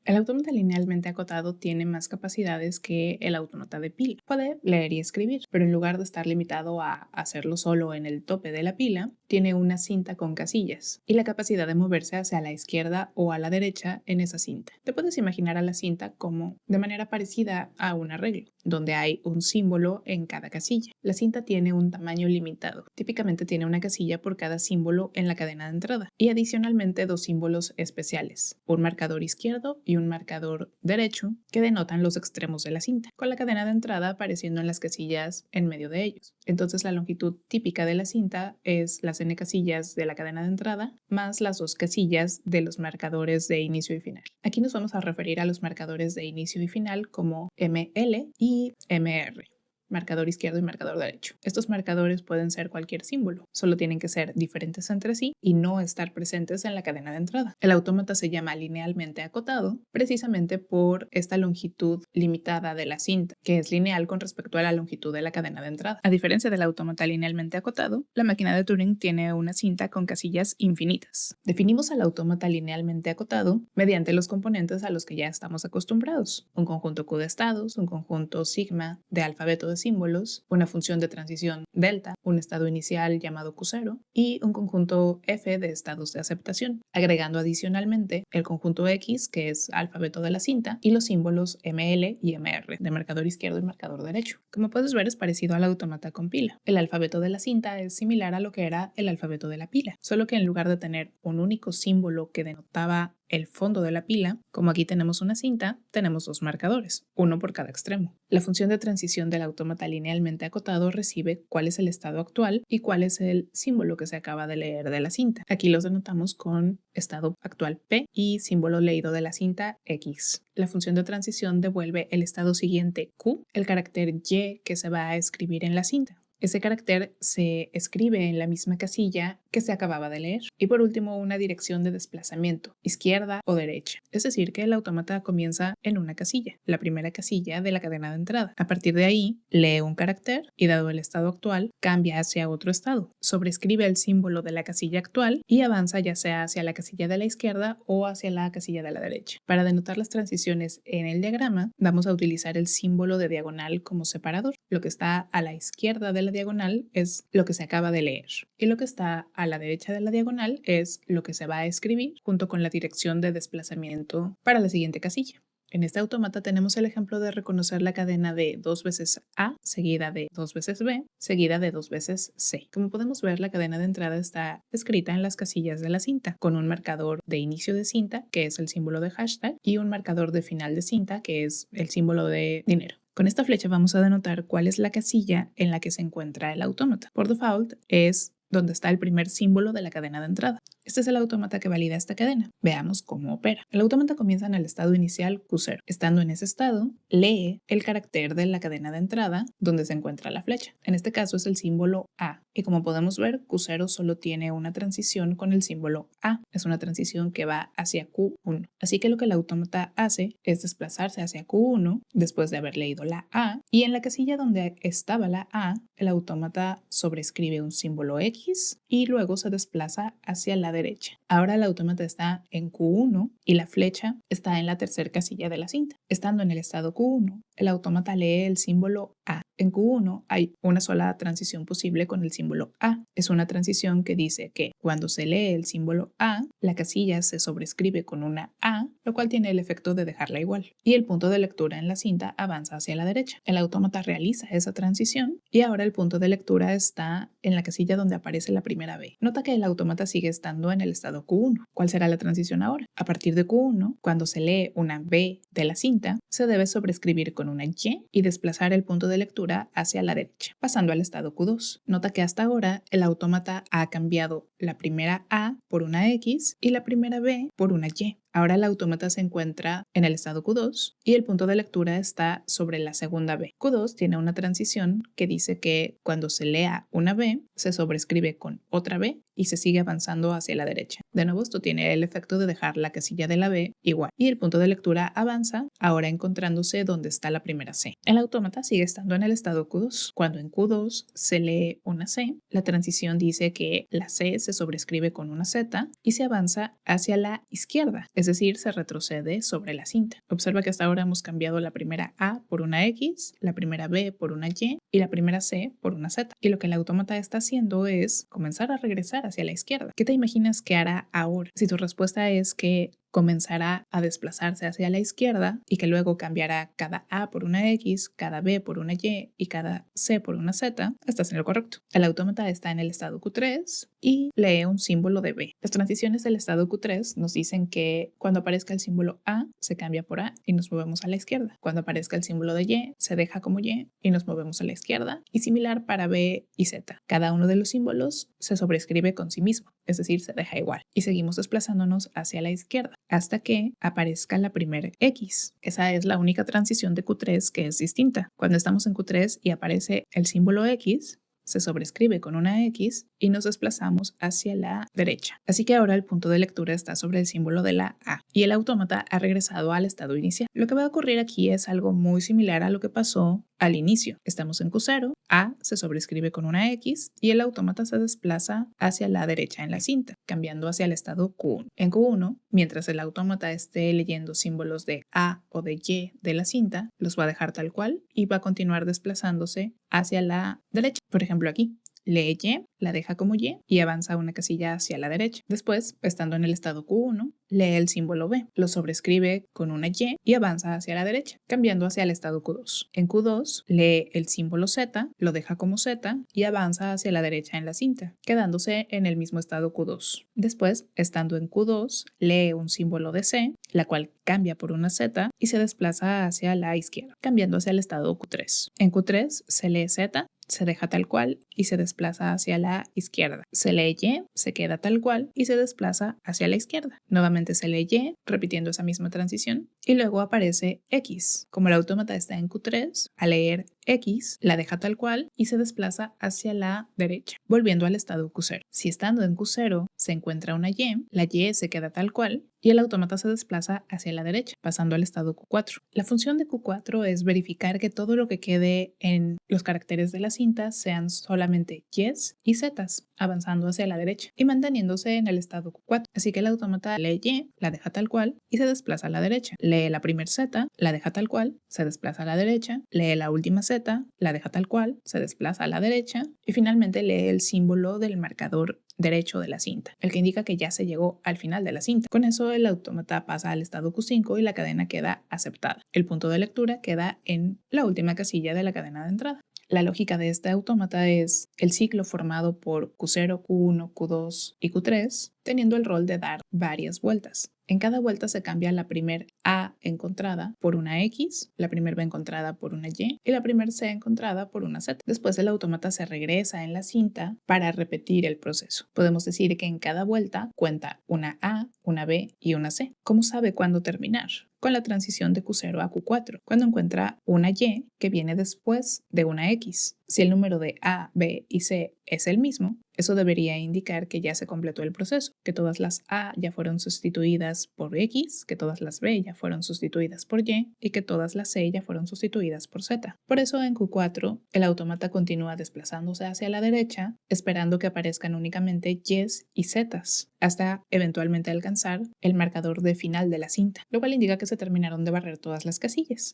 El autómata linealmente acotado tiene más capacidades que el autómata de pila. Puede leer y escribir, pero en lugar de estar limitado a hacerlo solo en el tope de la pila, tiene una cinta con casillas y la capacidad de moverse hacia la izquierda o a la derecha en esa cinta. Te puedes imaginar a la cinta como de manera parecida a un arreglo, donde hay un símbolo en cada casilla. La cinta tiene un tamaño limitado. Típicamente tiene una casilla por cada símbolo en la cadena de entrada y adicionalmente dos símbolos especiales, un marcador izquierdo y un marcador derecho que denotan los extremos de la cinta, con la cadena de entrada apareciendo en las casillas en medio de ellos. Entonces la longitud típica de la cinta es las n casillas de la cadena de entrada más las dos casillas de los marcadores de inicio y final. Aquí nos vamos a referir a los marcadores de inicio y final como ML y MR. Marcador izquierdo y marcador derecho. Estos marcadores pueden ser cualquier símbolo, solo tienen que ser diferentes entre sí y no estar presentes en la cadena de entrada. El autómata se llama linealmente acotado precisamente por esta longitud limitada de la cinta, que es lineal con respecto a la longitud de la cadena de entrada. A diferencia del autómata linealmente acotado, la máquina de Turing tiene una cinta con casillas infinitas. Definimos al autómata linealmente acotado mediante los componentes a los que ya estamos acostumbrados: un conjunto Q de estados, un conjunto sigma de alfabeto de símbolos, una función de transición delta, un estado inicial llamado Q0 y un conjunto F de estados de aceptación, agregando adicionalmente el conjunto X, que es alfabeto de la cinta, y los símbolos ML y MR de marcador izquierdo y marcador derecho. Como puedes ver, es parecido al autómata con pila. El alfabeto de la cinta es similar a lo que era el alfabeto de la pila, solo que en lugar de tener un único símbolo que denotaba el fondo de la pila, como aquí tenemos una cinta, tenemos dos marcadores, uno por cada extremo. La función de transición del autómata linealmente acotado recibe cuál es el estado actual y cuál es el símbolo que se acaba de leer de la cinta. Aquí los denotamos con estado actual P y símbolo leído de la cinta X. La función de transición devuelve el estado siguiente Q, el carácter Y que se va a escribir en la cinta. Ese carácter se escribe en la misma casilla que se acababa de leer. Y por último, una dirección de desplazamiento, izquierda o derecha. Es decir, que el autómata comienza en una casilla, la primera casilla de la cadena de entrada. A partir de ahí, lee un carácter y, dado el estado actual, cambia hacia otro estado. Sobrescribe el símbolo de la casilla actual y avanza ya sea hacia la casilla de la izquierda o hacia la casilla de la derecha. Para denotar las transiciones en el diagrama, vamos a utilizar el símbolo de diagonal como separador. Lo que está a la izquierda de la diagonal es lo que se acaba de leer y lo que está a la derecha de la diagonal es lo que se va a escribir junto con la dirección de desplazamiento para la siguiente casilla. En este autómata tenemos el ejemplo de reconocer la cadena de 2 veces A seguida de 2 veces B seguida de 2 veces C. Como podemos ver, la cadena de entrada está escrita en las casillas de la cinta con un marcador de inicio de cinta, que es el símbolo de hashtag, y un marcador de final de cinta, que es el símbolo de dinero. Con esta flecha vamos a denotar cuál es la casilla en la que se encuentra el autómata. Por default es donde está el primer símbolo de la cadena de entrada. Este es el autómata que valida esta cadena. Veamos cómo opera. El autómata comienza en el estado inicial Q0. Estando en ese estado, lee el carácter de la cadena de entrada donde se encuentra la flecha. En este caso es el símbolo A. Y como podemos ver, Q0 solo tiene una transición con el símbolo A. Es una transición que va hacia Q1. Así que lo que el autómata hace es desplazarse hacia Q1 después de haber leído la A, y en la casilla donde estaba la A, el autómata sobrescribe un símbolo X y luego se desplaza hacia la derecha. Ahora el autómata está en Q1 y la flecha está en la tercera casilla de la cinta. Estando en el estado Q1, el autómata lee el símbolo A. En Q1 hay una sola transición posible con el símbolo A. Es una transición que dice que cuando se lee el símbolo A, la casilla se sobrescribe con una A, lo cual tiene el efecto de dejarla igual. Y el punto de lectura en la cinta avanza hacia la derecha. El autómata realiza esa transición y ahora el punto de lectura está en la casilla donde aparece la primera B. Nota que el autómata sigue estando en el estado Q1. ¿Cuál será la transición ahora? A partir de Q1, cuando se lee una B de la cinta, se debe sobrescribir con una Y desplazar el punto de lectura hacia la derecha, pasando al estado Q2. Nota que hasta ahora el autómata ha cambiado la primera A por una X y la primera B por una Y. Ahora el autómata se encuentra en el estado Q2 y el punto de lectura está sobre la segunda B. Q2 tiene una transición que dice que cuando se lea una B, se sobrescribe con otra B y se sigue avanzando hacia la derecha. De nuevo, esto tiene el efecto de dejar la casilla de la B igual. Y el punto de lectura avanza, ahora encontrándose donde está la primera C. El autómata sigue estando en el estado Q2. Cuando en Q2 se lee una C, la transición dice que la C se sobrescribe con una Z y se avanza hacia la izquierda. Es es decir, se retrocede sobre la cinta. Observa que hasta ahora hemos cambiado la primera A por una X, la primera B por una Y y la primera C por una Z. Y lo que el autómata está haciendo es comenzar a regresar hacia la izquierda. ¿Qué te imaginas que hará ahora? Si tu respuesta es que comenzará a desplazarse hacia la izquierda y que luego cambiará cada A por una X, cada B por una Y y cada C por una Z, estás en lo correcto. El autómata está en el estado Q3 y lee un símbolo de B. Las transiciones del estado Q3 nos dicen que cuando aparezca el símbolo A se cambia por A y nos movemos a la izquierda. Cuando aparezca el símbolo de Y se deja como Y y nos movemos a la izquierda, y similar para B y Z. Cada uno de los símbolos se sobrescribe con sí mismo, es decir, se deja igual, y seguimos desplazándonos hacia la izquierda hasta que aparezca la primera X. Esa es la única transición de Q3 que es distinta. Cuando estamos en Q3 y aparece el símbolo X, se sobrescribe con una X y nos desplazamos hacia la derecha. Así que ahora el punto de lectura está sobre el símbolo de la A y el autómata ha regresado al estado inicial. Lo que va a ocurrir aquí es algo muy similar a lo que pasó al inicio. Estamos en Q0, A se sobrescribe con una X y el autómata se desplaza hacia la derecha en la cinta, cambiando hacia el estado Q1. En Q1, mientras el autómata esté leyendo símbolos de A o de Y de la cinta, los va a dejar tal cual y va a continuar desplazándose hacia la derecha. Por ejemplo, aquí lee Y, la deja como Y avanza una casilla hacia la derecha. Después, estando en el estado Q1, lee el símbolo B, lo sobrescribe con una Y avanza hacia la derecha, cambiando hacia el estado Q2. En Q2, lee el símbolo Z, lo deja como Z y avanza hacia la derecha en la cinta, quedándose en el mismo estado Q2. Después, estando en Q2, lee un símbolo de C, la cual cambia por una Z y se desplaza hacia la izquierda, cambiando hacia el estado Q3. En Q3 se lee Z, se deja tal cual y se desplaza hacia la izquierda. Se lee Y, se queda tal cual y se desplaza hacia la izquierda. Nuevamente se lee Y, repitiendo esa misma transición, y luego aparece X. Como el autómata está en Q3, al leer X, la deja tal cual y se desplaza hacia la derecha, volviendo al estado Q0. Si estando en Q0 se encuentra una Y, la Y se queda tal cual y el autómata se desplaza hacia la derecha, pasando al estado Q4. La función de Q4 es verificar que todo lo que quede en los caracteres de la cinta sean solamente Ys y Zs, avanzando hacia la derecha y manteniéndose en el estado Q4. Así que el autómata lee Y, la deja tal cual y se desplaza a la derecha. Lee la primera Z, la deja tal cual, se desplaza a la derecha. Lee la última Z, la deja tal cual, se desplaza a la derecha y finalmente lee el símbolo del marcador derecho de la cinta, el que indica que ya se llegó al final de la cinta. Con eso el autómata pasa al estado Q5 y la cadena queda aceptada. El punto de lectura queda en la última casilla de la cadena de entrada. La lógica de este autómata es el ciclo formado por Q0, Q1, Q2 y Q3, teniendo el rol de dar varias vueltas. En cada vuelta se cambia la primer A encontrada por una X, la primer B encontrada por una Y y la primer C encontrada por una Z. Después el autómata se regresa en la cinta para repetir el proceso. Podemos decir que en cada vuelta cuenta una A, una B y una C. ¿Cómo sabe cuándo terminar? Con la transición de Q0 a Q4, cuando encuentra una Y que viene después de una X. Si el número de A, B y C es el mismo, eso debería indicar que ya se completó el proceso, que todas las A ya fueron sustituidas por X, que todas las B ya fueron sustituidas por Y y que todas las C ya fueron sustituidas por Z. Por eso en Q4 el autómata continúa desplazándose hacia la derecha, esperando que aparezcan únicamente Ys y Zs, hasta eventualmente alcanzar el marcador de final de la cinta, lo cual indica que se terminaron de barrer todas las casillas.